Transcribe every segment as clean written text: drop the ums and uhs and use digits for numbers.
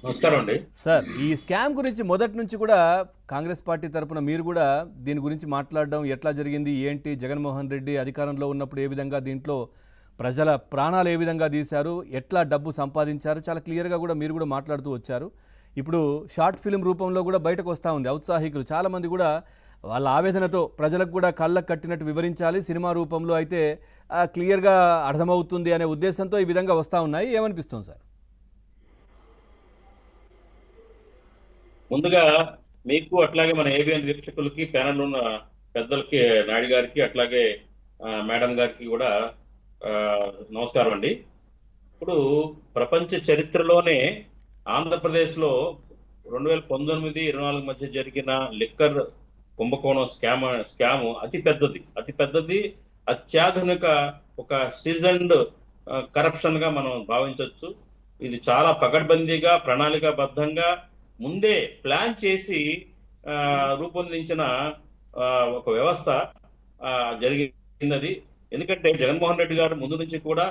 నమస్కారం అండి. సార్, ఈ స్కామ్ గురించి మొదటి నుంచి కూడా కాంగ్రెస్ పార్టీ తరపున మీరు కూడా దీని గురించి మాట్లాడడం ఎట్లా జరిగింది ఏంటి, జగన్మోహన్ రెడ్డి అధికారంలో ఉన్నప్పుడు ఏ విధంగా దీంట్లో ప్రజల ప్రాణాలు ఏ విధంగా తీశారు, ఎట్లా డబ్బు సంపాదించారు, చాలా క్లియర్గా కూడా మీరు కూడా మాట్లాడుతూ వచ్చారు. ఇప్పుడు షార్ట్ ఫిల్మ్ రూపంలో కూడా బయటకు వస్తూ ఉంది. ఔత్సాహికులు చాలామంది కూడా వాళ్ళ ఆవేదనతో ప్రజలకు కూడా కళ్ళకు కట్టినట్టు వివరించాలి, సినిమా రూపంలో అయితే క్లియర్గా అర్థమవుతుంది అనే ఉద్దేశంతో ఈ విధంగా వస్తూ ఉన్నాయి. ఏమనిపిస్తుంది సార్? ముందుగా మీకు అట్లాగే మన ఏబిఎన్ వీక్షకులకి ప్యానల్ ఉన్న పెద్దలకి నాయుడు గారికి అట్లాగే మేడం గారికి కూడా ఆ, నమస్కారం అండి. ఇప్పుడు ప్రపంచ చరిత్రలోనే ఆంధ్రప్రదేశ్లో 2019-24 మధ్య జరిగిన లిక్కర్ కుంభకోణం స్కామ్ అతి పెద్దది అత్యాధునిక ఒక సీజన్డ్ కరప్షన్ గా మనం భావించవచ్చు. ఇది చాలా పకడ్బందీగా ప్రణాళికాబద్ధంగా ముందే ప్లాన్ చేసి ఆ, రూపొందించిన ఆ, ఒక వ్యవస్థ జరిగినది. ఎందుకంటే జగన్మోహన్ రెడ్డి గారు ముందు నుంచి కూడా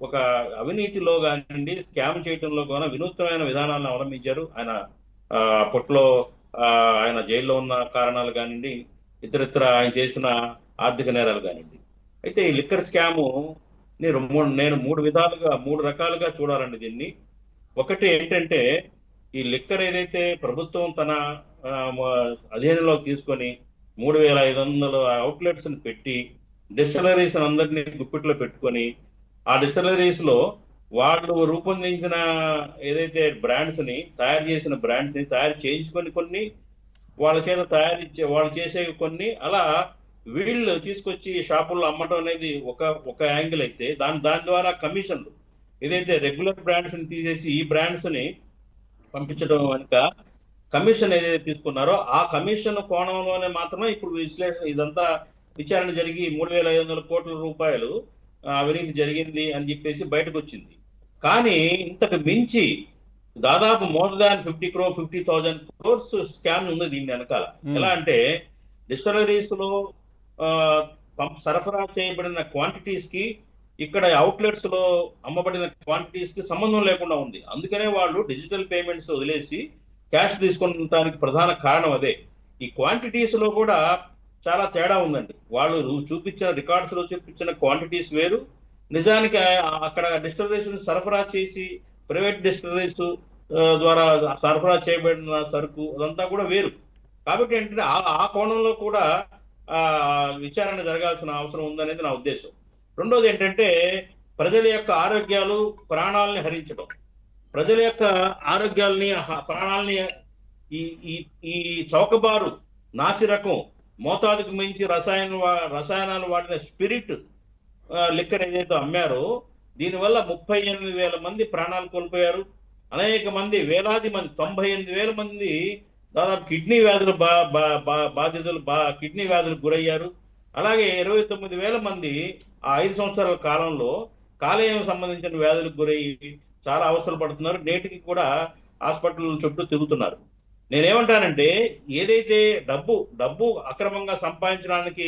ఒక అవినీతిలో కానివ్వండి, స్కామ్ చేయడంలో కూడా వినూత్నమైన విధానాలను అవలంబించారు. ఆయన అప్పట్లో ఆయన జైల్లో ఉన్న కారణాలు కానివ్వండి, ఇతరితర ఆయన చేసిన ఆర్థిక నేరాలు కానివ్వండి. అయితే ఈ లిక్కర్ స్కాము నేను మూడు రకాలుగా చూడాలండి దీన్ని. ఒకటి ఏంటంటే, ఈ లిక్కర్ ఏదైతే ప్రభుత్వం తన ఆ, మ- అధీనంలోకి తీసుకొని 3,500 అవుట్లెట్స్ ని పెట్టి డిస్టిలరీస్ అందరినీ గుప్పిట్లో పెట్టుకొని ఆ డిస్టిలరీస్ లో వాళ్ళు రూపొందించిన ఏదైతే తయారు చేసిన బ్రాండ్స్ ని తయారు చేయించుకొని కొన్ని వాళ్ళ చేత వాళ్ళు చేసే కొన్ని అలా వీళ్ళు తీసుకొచ్చి షాపుల్లో అమ్మటం అనేది ఒక యాంగిల్ అయితే, దాని ద్వారా కమిషన్లు ఏదైతే రెగ్యులర్ బ్రాండ్స్ ని తీసేసి ఈ బ్రాండ్స్ ని పంపించడం వెనుక కమిషన్ ఏదైతే తీసుకున్నారో ఆ కమిషన్ కోణంలోనే మాత్రమే ఇప్పుడు ఇదంతా విచారణ జరిగి 3,500 కోట్ల రూపాయలు అవినీతి జరిగింది అని చెప్పేసి బయటకు వచ్చింది. కానీ ఇంతకు మించి దాదాపు మోర్ దాన్ 50,000 క్రోర్స్ స్కామ్ ఉంది దీని వెనకాల. ఎలా అంటే, డిస్టిలరీస్ లో ఆ, సరఫరా చేయబడిన క్వాంటిటీస్ కి ఇక్కడ అవుట్లెట్స్ లో అమ్మబడిన క్వాంటిటీస్ కి సంబంధం లేకుండా ఉంది. అందుకనే వాళ్ళు డిజిటల్ పేమెంట్స్ వదిలేసి క్యాష్ తీసుకునడానికి ప్రధాన కారణం అదే. ఈ క్వాంటిటీస్ లో కూడా చాలా తేడా ఉందండి. వాళ్ళు చూపించిన రికార్డ్స్ లో చూపించిన క్వాంటిటీస్ వేరు, నిజానికి అక్కడ డిస్టిలరీస్ సరఫరా చేసి ప్రైవేట్ డిస్టిలరీస్ ద్వారా సరఫరా చేయబడిన సరుకు అదంతా కూడా వేరు. కాబట్టి ఏంటంటే ఆ కోణంలో కూడా ఆ విచారణ జరగాల్సిన అవసరం ఉందనేది నా ఉద్దేశం. రెండోది ఏంటంటే, ప్రజల యొక్క ఆరోగ్యాలు ప్రాణాలని హరించడం, ప్రజల యొక్క ఆరోగ్యాలని ప్రాణాలని ఈ ఈ ఈ చౌకబారు నాసిరకం మోతాదుకు మించి రసాయనాలు వాడిన స్పిరిట్ లిక్కర్ ఏదైతే అమ్మారో దీనివల్ల 38,000 మంది ప్రాణాలు కోల్పోయారు. అనేక మంది, వేలాది మంది, 98,000 మంది దాదాపు కిడ్నీ వ్యాధులు బాధితులు కిడ్నీ వ్యాధులకు గురయ్యారు. అలాగే 29,000 మంది ఆ 5 సంవత్సరాల కాలంలో కాలేయం సంబంధించిన వ్యాధులకు గురయ్యి చాలా అవస్థలు పడుతున్నారు. నేటికి కూడా హాస్పిటల్ చుట్టూ తిరుగుతున్నారు. నేనేమంటానంటే, ఏదైతే డబ్బు అక్రమంగా సంపాదించడానికి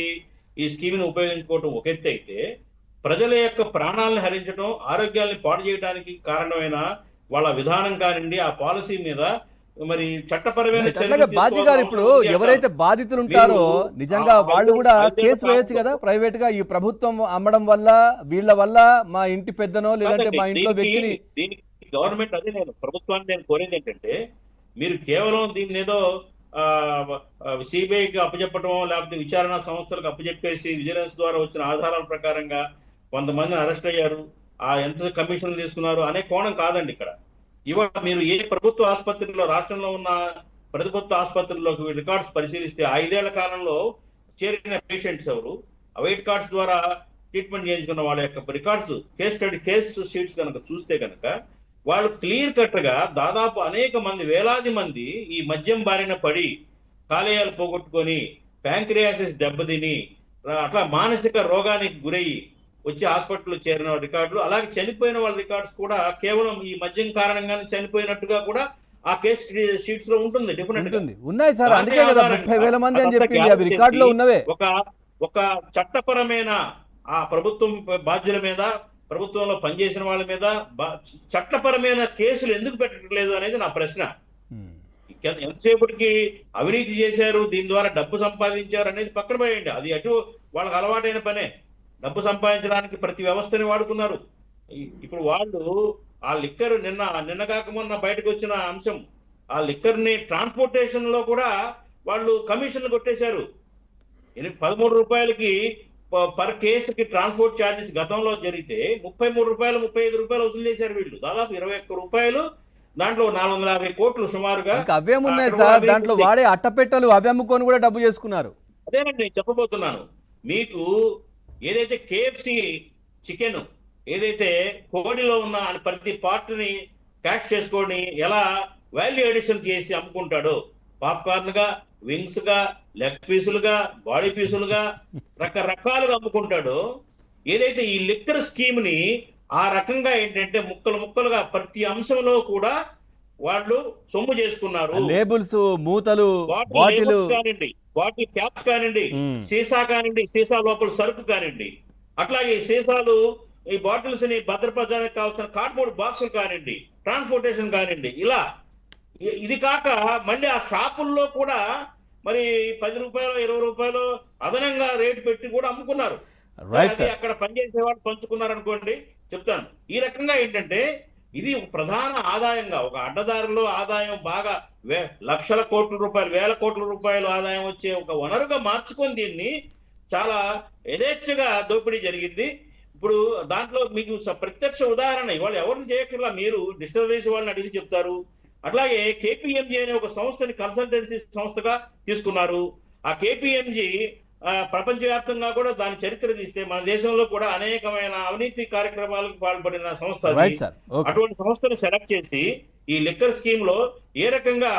ఈ స్కీమ్ని ఉపయోగించుకోవటం ఒక ఎత్తు అయితే, ప్రజల యొక్క ప్రాణాలను హరించడం, ఆరోగ్యాన్ని పాడు చేయడానికి కారణమైన వాళ్ళ విధానం కానివ్వండి, ఆ పాలసీ మీద మరి చట్టపరమైన అట్లాగే బాజీ గారు, ఇప్పుడు ఎవరైతే బాధితులు ఉంటారో నిజంగా వాళ్ళు కూడా కేసు వేయొచ్చు కదా ప్రైవేట్ గా. ఈ ప్రభుత్వం అమ్మడం వల్ల, వీళ్ళ వల్ల మా ఇంటి పెద్దనో లేదంటే మా ఇంట్లో వ్యక్తిని. దీనికి గవర్నమెంట్ అదే, నేను ప్రభుత్వాన్ని నేను కోరేది ఏంటంటే, మీరు కేవలం దీన్ని ఏదో సిబిఐకి అప్పచెప్పటమో లేకపోతే విచారణ సంస్థలకు అప్పచెప్పేసి విజిలెన్స్ ద్వారా వచ్చిన ఆధారాల ప్రకారంగా కొంతమందిని అరెస్ట్ అయ్యారు, ఎంత కమిషన్లు తీసుకున్నారు అనే కోణం కాదండి ఇక్కడ. ఇవాళ మీరు ఏ ప్రభుత్వ ఆసుపత్రిలో, రాష్ట్రంలో ఉన్న ప్రభుత్వ ఆసుపత్రుల్లోకి రికార్డ్స్ పరిశీలిస్తే 5 ఏళ్ల కాలంలో చేరిన పేషెంట్స్ ఎవరు, వెయిట్ కార్డ్స్ ద్వారా ట్రీట్మెంట్ చేయించుకున్న వాళ్ళ యొక్క రికార్డ్స్, కేసు షీట్స్ కనుక చూస్తే కనుక వాళ్ళు క్లియర్ కట్ గా దాదాపు అనేక మంది, వేలాది మంది ఈ మద్యం బారిన పడి కాలేయాలు పోగొట్టుకొని, ప్యాంక్రియాసిస్ దెబ్బతిని, అట్లా మానసిక రోగానికి గురయ్యి వచ్చి హాస్పిటల్లో చేరిన రికార్డులు, అలాగే చనిపోయిన వాళ్ళ రికార్డ్స్ కూడా కేవలం ఈ మద్యం కారణంగానే చనిపోయినట్టుగా కూడా ఆ కేసు షీట్స్ లో ఉంటుంది. డెఫినెట్ ఉన్నాయి సార్, అందుకే కదా 30,000 మంది అని చెప్పింది, అవి రికార్డులో ఉన్నవే. ఒక చట్టపరమైన ఆ ప్రభుత్వం బాధ్యుల మీద ప్రభుత్వంలో పనిచేసిన వాళ్ళ మీద చట్టపరమైన కేసులు ఎందుకు పెట్టట్లేదు అనేది నా ప్రశ్న. ఎంతసేపటికి అవినీతి చేశారు, దీని ద్వారా డబ్బు సంపాదించారు అనేది పక్కన పోయండి, అది అటు వాళ్ళకి అలవాటైన పనే. డబ్బు సంపాదించడానికి ప్రతి వ్యవస్థని వాడుకున్నారు. ఇప్పుడు వాళ్ళు ఆ లిక్కర్ నిన్న కాక మొన్న బయటకు వచ్చిన అంశం, ఆ లిక్కర్ని ట్రాన్స్పోర్టేషన్ లో కూడా వాళ్ళు కమిషన్లు కొట్టేశారు. 13 రూపాయలకి పర్ కేసుకి ట్రాన్స్పోర్ట్ ఛార్జెస్ గతంలో జరిగితే 33 రూపాయలు 35 రూపాయలు వసూలు చేశారు వీళ్ళు. దాదాపు 21 రూపాయలు, దాంట్లో 450 కోట్లు సుమారుగా. అవేమున్నాయి సార్ దాంట్లో, వాడే అట్టపెట్టలు అవి అమ్ముకొని కూడా డబ్బు చేసుకున్నారు. అదేనండి నేను చెప్పబోతున్నాను మీకు. ఏదైతే KFC చికెన్ ఏదైతే కోడిలో ఉన్న ప్రతి పార్ట్ని క్యాష్ చేసుకొని ఎలా వాల్యూ ఎడిషన్ చేసి అమ్ముకుంటాడో, పాప్కార్న్ గా, వింగ్స్ గా, లెగ్ పీసులుగా, బాడీ పీసులుగా, రకరకాలుగా అమ్ముకుంటాడో, ఏదైతే ఈ లిక్కర్ స్కీమ్ ని ఆ రకంగా ఏంటంటే ముక్కలు ముక్కలుగా ప్రతి అంశంలో కూడా వాళ్ళు సొమ్ము చేసుకున్నారు. లేబుల్స్, మూతలు, బాటిల్ కానివ్వండి, బాటిల్ క్యాప్స్ కానివ్వండి, సీసా కానివ్వండి, సీసా లోపల సరుకు కానివ్వండి, అట్లాగే సీసాలు ఈ బాటిల్స్ ని భద్రపరచడానికి కావాల్సిన కార్డ్బోర్డ్ బాక్సులు కానివ్వండి, ట్రాన్స్పోర్టేషన్ కానివ్వండి, ఇలా. ఇది కాక మళ్ళీ ఆ షాపుల్లో కూడా మరి 10 రూపాయలు 20 రూపాయలు అదనంగా రేటు పెట్టి కూడా అమ్ముకున్నారు. అక్కడ పనిచేసే వాళ్ళు పంచుకున్నారు అనుకోండి, చెప్తాను. ఈ రకంగా ఏంటంటే ఇది ప్రధాన ఆదాయంగా, ఒక అడ్డదారులో ఆదాయం బాగా లక్షల కోట్ల రూపాయలు, వేల కోట్ల రూపాయలు ఆదాయం వచ్చే ఒక వనరుగా మార్చుకొని దీన్ని చాలా యథేచ్ఛగా దోపిడీ జరిగింది. ఇప్పుడు దాంట్లో మీకు ప్రత్యక్ష ఉదాహరణ ఇవాళ ఎవరిని చేయకుండా మీరు డిస్టర్బెన్స్ వాళ్ళని అడిగి చెప్తారు. అట్లాగే KPMG అనే ఒక సంస్థని కన్సల్టెన్సీ సంస్థగా తీసుకున్నారు. ఆ KPMG ప్రపంచవ్యాప్తంగా కూడా దాని చరిత్ర తీస్తే మన దేశంలో కూడా అనేకమైన అవినీతి కార్యక్రమాలకు పాల్పడిన సంస్థ. అటువంటి సంస్థను సెలెక్ట్ చేసి ఈ లిక్కర్ స్కీమ్ లో ఏ రకంగా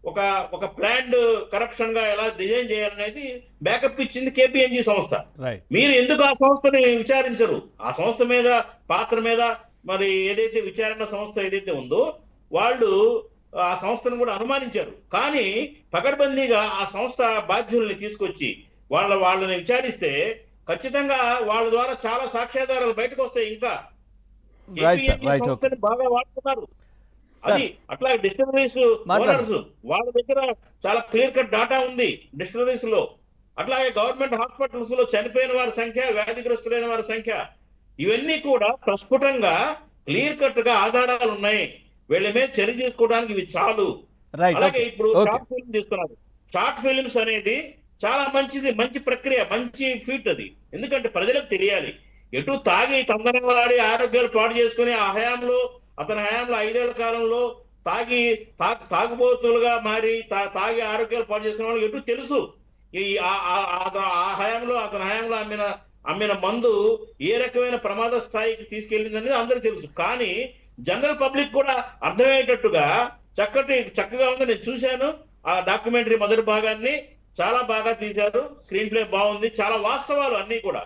ఒక ప్లాన్డ్ కరప్షన్ గా ఎలా డిజైన్ చేయాలనేది బ్యాకప్ ఇచ్చింది KPMG సంస్థ. మీరు ఎందుకు ఆ సంస్థని విచారించరు? ఆ సంస్థ మీద పాత్ర మీద మరి ఏదైతే విచారణ సంస్థ ఏదైతే ఉందో వాళ్ళు ఆ సంస్థను కూడా అనుమానించారు. కానీ పకడ్బందీగా ఆ సంస్థ బాధ్యుల్ని తీసుకొచ్చి వాళ్ళని విచారిస్తే ఖచ్చితంగా వాళ్ళ ద్వారా చాలా సాక్ష్యాధారాలు బయటకు వస్తాయి. ఇంకా బాగా వాడుతున్నారు. అది అట్లా డిస్టిలరీస్ ఓనర్స్ వాళ్ళ దగ్గర చాలా క్లియర్ కట్ డాటా ఉంది డిస్టిలరీస్ లో. అట్లాగే గవర్నమెంట్ హాస్పిటల్స్ లో చనిపోయిన వారి సంఖ్య, వ్యాధిగ్రస్తులైన వారి సంఖ్య, ఇవన్నీ కూడా ప్రస్ఫుటంగా క్లియర్ కట్ గా ఆధారాలు ఉన్నాయి. వీళ్ళ మీద చర్య చేసుకోవడానికి ఇవి చాలు. అలాగే ఇప్పుడు షార్ట్ ఫిల్మ్ తీస్తున్నారు. షార్ట్ ఫిల్మ్స్ అనేది చాలా మంచిది, మంచి ప్రక్రియ, మంచి ఫీట్ అది. ఎందుకంటే ప్రజలకు తెలియాలి. ఎటు తాగి తందనలాడి ఆరోగ్యాలు పాడు చేసుకుని అతని హయాంలో 5 ఏళ్ల కాలంలో తాగుబోతులుగా మారి తాగి ఆరోగ్యాలు పాడు చేసుకునే వాళ్ళకి ఎటు తెలుసు అతని హయాంలో అమ్మిన మందు ఏ రకమైన ప్రమాద స్థాయికి తీసుకెళ్ళింది అనేది అందరికీ తెలుసు. కానీ జనరల్ పబ్లిక్ కూడా అర్థమయ్యేటట్టుగా చక్కగా ఉంది. నేను చూశాను ఆ డాక్యుమెంటరీ మొదటి భాగాన్ని, చాలా బాగా తీశారు. స్క్రీన్ ప్లే బాగుంది. చాలా వాస్తవాలు అన్ని కూడా,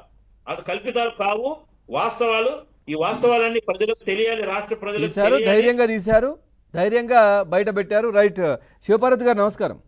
అది కల్పితాలు కావు, వాస్తవాలు. ఈ వాస్తవాలన్నీ ప్రజలకు తెలియాలి, రాష్ట్ర ప్రజలకు ధైర్యంగా తీశారు, ధైర్యంగా బయట పెట్టారు. రైట్. శివపార్వతి గారు నమస్కారం.